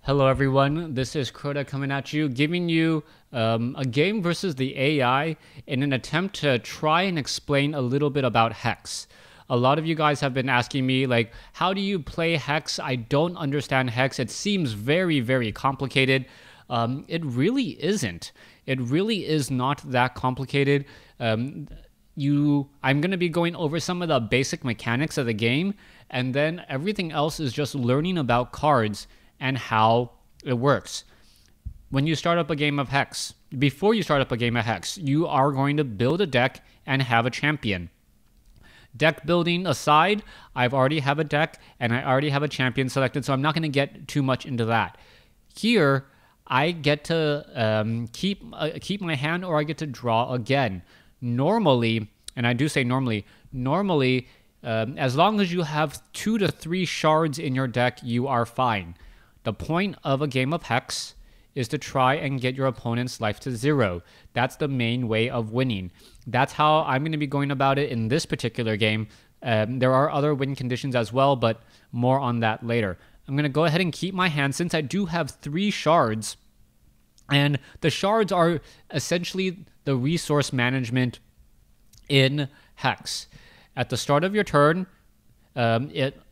Hello everyone, this is Crota coming at you, giving you a game versus the AI in an attempt to try and explain a little bit about Hex. A lot of you guys have been asking me, like, how do you play Hex? I don't understand Hex. It seems very, very complicated. It really isn't. It really is not that complicated. I'm going to be going over some of the basic mechanics of the game, and then everything else is just learning about cards and how it works. When you start up a game of Hex, before you start up a game of Hex, you are going to build a deck and have a champion. Deck building aside, I've already have a deck and I already have a champion selected, so I'm not going to get too much into that. Here, I get to keep my hand, or I get to draw again. Normally, and I do say normally, as long as you have 2 to 3 shards in your deck, you are fine. The point of a game of Hex is to try and get your opponent's life to 0. That's the main way of winning. That's how I'm going to be going about it in this particular game. There are other win conditions as well, but more on that later. I'm going to go ahead and keep my hand since I do have 3 shards. And the shards are essentially the resource management in Hex. At the start of your turn,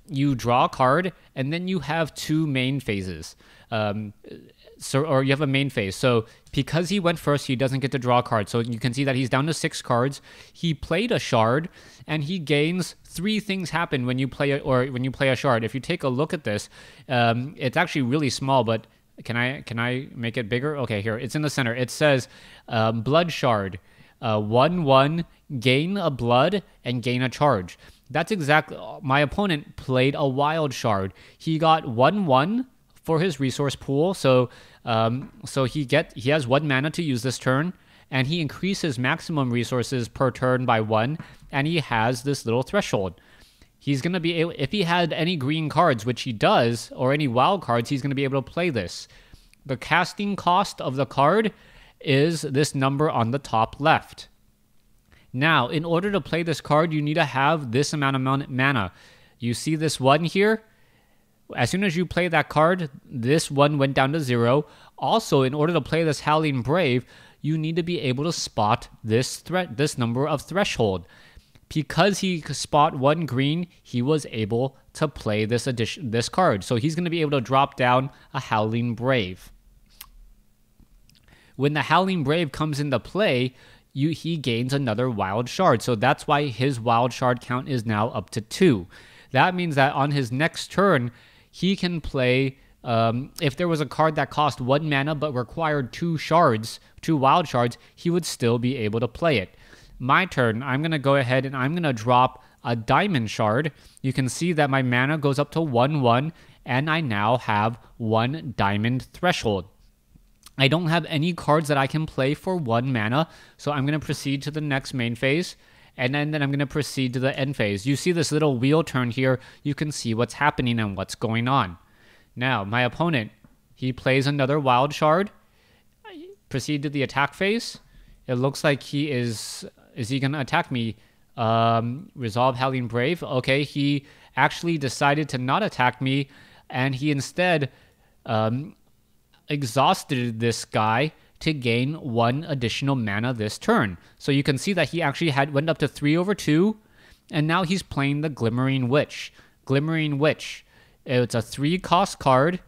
you draw a card, and then you have 2 main phases. Or you have a main phase. So because he went first, he doesn't get to draw a card. So you can see that he's down to 6 cards. He played a shard, and he gains 3 things happen when you play a shard. If you take a look at this, it's actually really small, but can I make it bigger? Okay, here it's in the center. It says blood shard. 1/1, gain a blood and gain a charge. That's exactly. My opponent played a wild shard. He got 1/1 for his resource pool, so he has 1 mana to use this turn, and he increases maximum resources per turn by 1, and he has this little threshold. He's gonna be able, if he had any green cards, which he does, or any wild cards, he's gonna be able to play this. The casting cost of the card is this number on the top left. Now, in order to play this card, you need to have this amount of mana. You see this 1 here? As soon as you play that card, this 1 went down to 0. Also, in order to play this Howling Brave, you need to be able to spot this number of threshold. Because he could spot 1 green, he was able to play this card. So he's going to be able to drop down a Howling Brave. When the Howling Brave comes into play, he gains another wild shard. So that's why his wild shard count is now up to 2. That means that on his next turn, he can play, if there was a card that cost 1 mana but required 2 wild shards, he would still be able to play it. My turn, I'm going to go ahead and I'm going to drop a diamond shard. You can see that my mana goes up to 1/1, and I now have 1 diamond threshold. I don't have any cards that I can play for 1 mana, so I'm going to proceed to the next main phase, and then I'm going to proceed to the end phase. You see this little wheel turn here. You can see what's happening and what's going on. Now, my opponent, he plays another wild shard. Proceed to the attack phase. It looks like he is he going to attack me? Resolve Howling Brave. Okay, he actually decided to not attack me, and he instead exhausted this guy to gain 1 additional mana this turn. So you can see that he actually went up to 3/2, and now he's playing the Glimmering Witch. Glimmering Witch. It's a 3-cost card.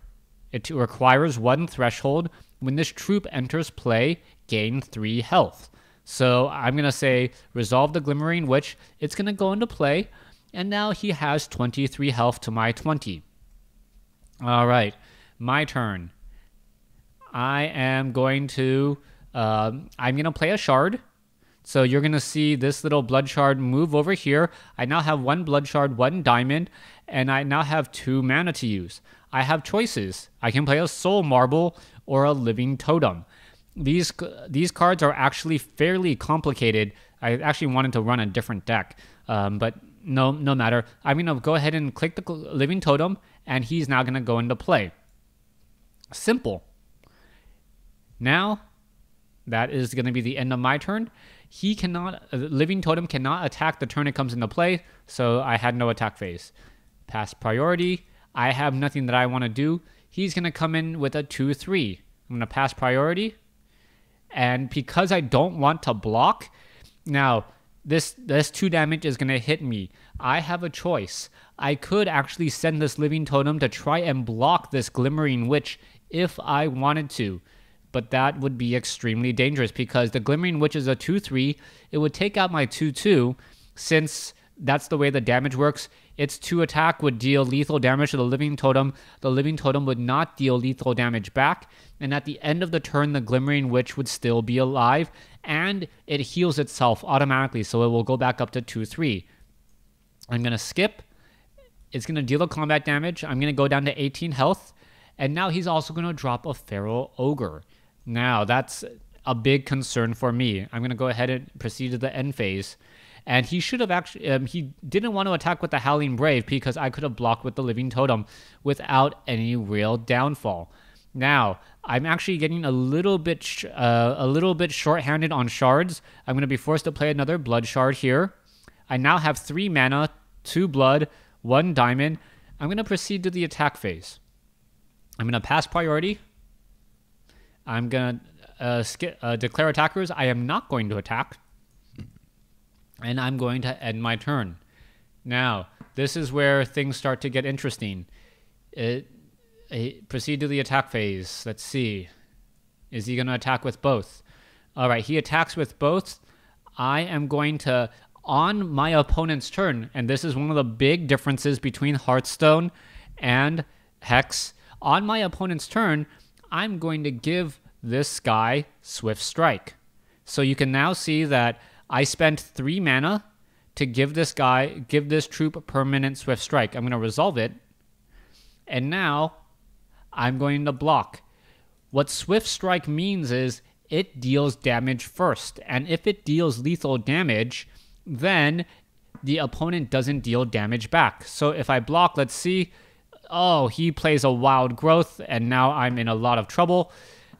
It requires 1 threshold. When this troop enters play, gain 3 health. So I'm going to say resolve the Glimmering Witch. It's going to go into play, and now he has 23 health to my 20. All right, my turn. I am going to play a shard. So you're going to see this little blood shard move over here. I now have 1 blood shard, 1 diamond, and I now have 2 mana to use. I have choices. I can play a soul marble or a living totem. These cards are actually fairly complicated. I actually wanted to run a different deck, but no matter. I'm going to go ahead and click the living totem, and he's now going to go into play. Simple. Now, that is going to be the end of my turn. Living Totem cannot attack the turn it comes into play, so I had no attack phase. Pass priority. I have nothing that I want to do. he's going to come in with a 2-3. I'm going to pass priority. And because I don't want to block, now this 2 damage is going to hit me. I have a choice. I could actually send this Living Totem to try and block this Glimmering Witch if I wanted to. But that would be extremely dangerous because the Glimmering Witch is a 2-3. It would take out my 2-2 since that's the way the damage works. Its 2 attack would deal lethal damage to the Living Totem. The Living Totem would not deal lethal damage back. And at the end of the turn, the Glimmering Witch would still be alive. And it heals itself automatically, so it will go back up to 2-3. I'm going to skip. It's going to deal the combat damage. I'm going to go down to 18 health. And now he's also going to drop a Feral Ogre. Now, that's a big concern for me. I'm going to go ahead and proceed to the end phase. And he should have actually... he didn't want to attack with the Howling Brave because I could have blocked with the Living Totem without any real downfall. Now, I'm actually getting a little bit short-handed on shards. I'm going to be forced to play another Blood Shard here. I now have 3 mana, 2 blood, 1 diamond. I'm going to proceed to the attack phase. I'm going to pass priority. I'm going to declare attackers. I am not going to attack. And I'm going to end my turn. Now, this is where things start to get interesting. Proceed to the attack phase. Let's see. Is he going to attack with both? All right, he attacks with both. I am going to, on my opponent's turn, and this is one of the big differences between Hearthstone and Hex. On my opponent's turn, I'm going to give this guy Swift Strike. So you can now see that I spent 3 mana to give this troop permanent Swift Strike. I'm going to resolve it. And now I'm going to block. What Swift Strike means is it deals damage first. And if it deals lethal damage, then the opponent doesn't deal damage back. So if I block, let's see. Oh, he plays a Wild Growth, and now I'm in a lot of trouble.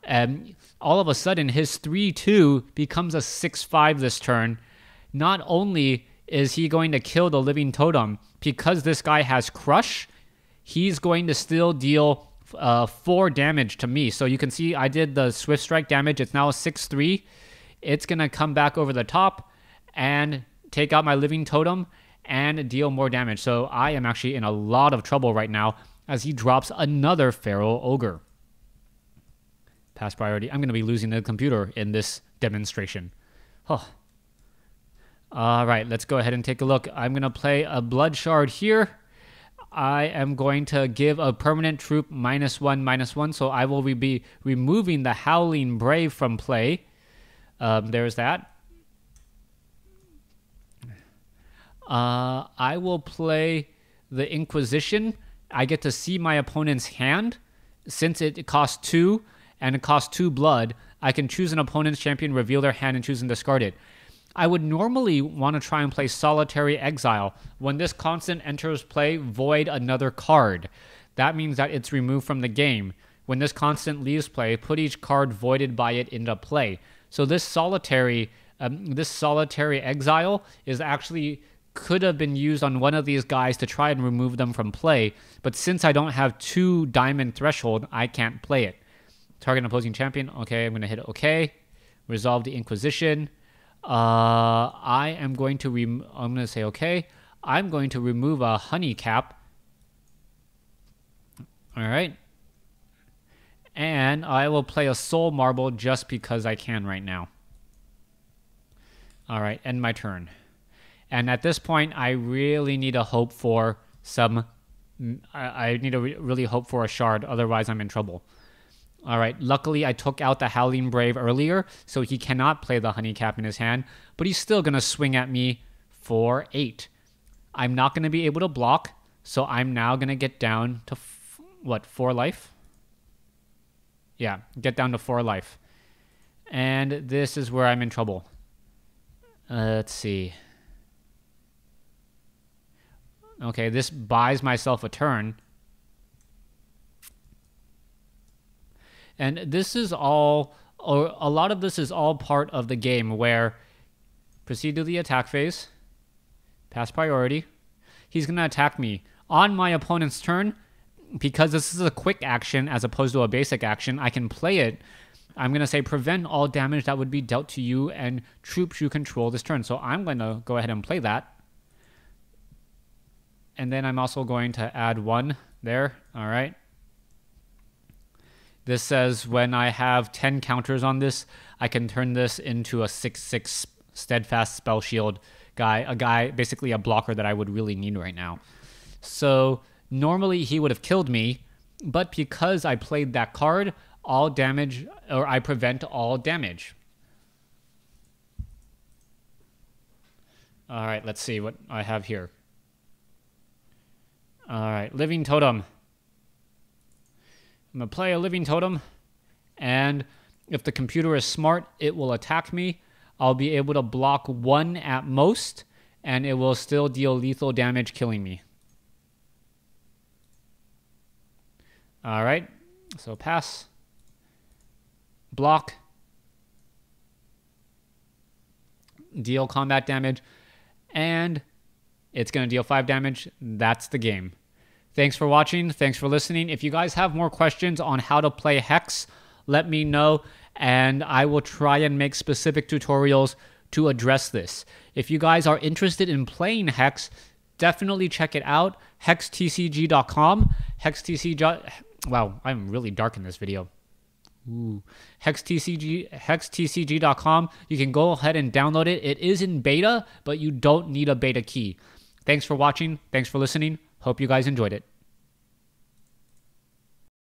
And all of a sudden, his 3-2 becomes a 6-5 this turn. Not only is he going to kill the Living Totem, because this guy has Crush, he's going to still deal 4 damage to me. So you can see I did the Swift Strike damage. It's now a 6-3. It's going to come back over the top and take out my Living Totem and deal more damage. So I am actually in a lot of trouble right now as he drops another Feral Ogre. Pass priority. I'm going to be losing the computer in this demonstration. Oh. All right, let's go ahead and take a look. I'm going to play a Blood Shard here. I am going to give a permanent troop -1/-1, so I will be removing the Howling Brave from play. There's that. I will play the Inquisition. I get to see my opponent's hand. Since it costs 2 and it costs 2 blood, I can choose an opponent's champion, reveal their hand, and choose and discard it. I would normally want to try and play Solitary Exile. When this constant enters play, void another card. That means that it's removed from the game. When this constant leaves play, put each card voided by it into play. So this Solitary Exile is actually could have been used on one of these guys to try and remove them from play, but since I don't have 2 diamond threshold, I can't play it. Target opposing champion. Okay, I'm going to hit OK. Resolve the Inquisition. I am going to I'm going to say OK. I'm going to remove a Honey Cap. All right. And I will play a Soul Marble just because I can right now. All right, end my turn. And at this point, I really need to hope for I need to really hope for a shard, otherwise I'm in trouble. All right, luckily I took out the Howling Brave earlier, so he cannot play the Honey Cap in his hand, but he's still going to swing at me for 8. I'm not going to be able to block, so I'm now going to get down to, 4 life? Yeah, get down to 4 life. And this is where I'm in trouble. Let's see. Okay, this buys myself a turn. And this is all, or a lot of this is all part of the game where proceed to the attack phase, pass priority. He's going to attack me. On my opponent's turn, because this is a quick action as opposed to a basic action, I can play it. I'm going to say prevent all damage that would be dealt to you and troops you control this turn. So I'm going to go ahead and play that. And then I'm also going to add 1 there. All right. This says when I have 10 counters on this, I can turn this into a 6/6 steadfast spell shield guy, basically a blocker that I would really need right now. So normally he would have killed me, but because I played that card, all damage, or I prevent all damage. All right, let's see what I have here. All right, Living Totem. I'm going to play a Living Totem, and if the computer is smart, it will attack me. I'll be able to block 1 at most, and it will still deal lethal damage, killing me. All right, so pass. Block. Deal combat damage, and it's going to deal 5 damage. That's the game. Thanks for watching. Thanks for listening. If you guys have more questions on how to play Hex, let me know, and I will try and make specific tutorials to address this. If you guys are interested in playing Hex, definitely check it out. hextcg.com. Wow, I'm really dark in this video. Ooh. hextcg.com. You can go ahead and download it. It is in beta, but you don't need a beta key. Thanks for watching. Thanks for listening. Hope you guys enjoyed it.